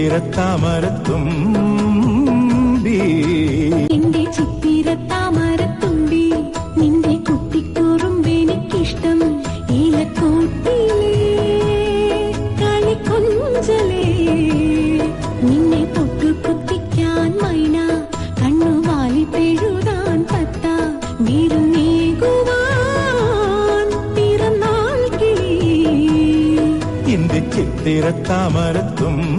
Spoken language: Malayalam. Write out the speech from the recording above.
ചിത്തിരത്താമരത്തുമ്പി എന്റെ ചിത്തിരത്താമരത്തുമ്പി നിന്റെ കുത്തിക്കുറുമ്പെനിക്കിഷ്ടം ഏലക്കൂട്ടിലേ കളിക്കൊഞ്ചലേ നിന്നെ പൊട്ടുകുത്തിക്കാൻ മൈന കണ്ണുവാലി പെഴുതാൻ തത്ത വിരുന്നേകുവാൻ പിറന്നാൾ കിളി എന്റെ ചിത്തിരത്താമരത്തുമ്പി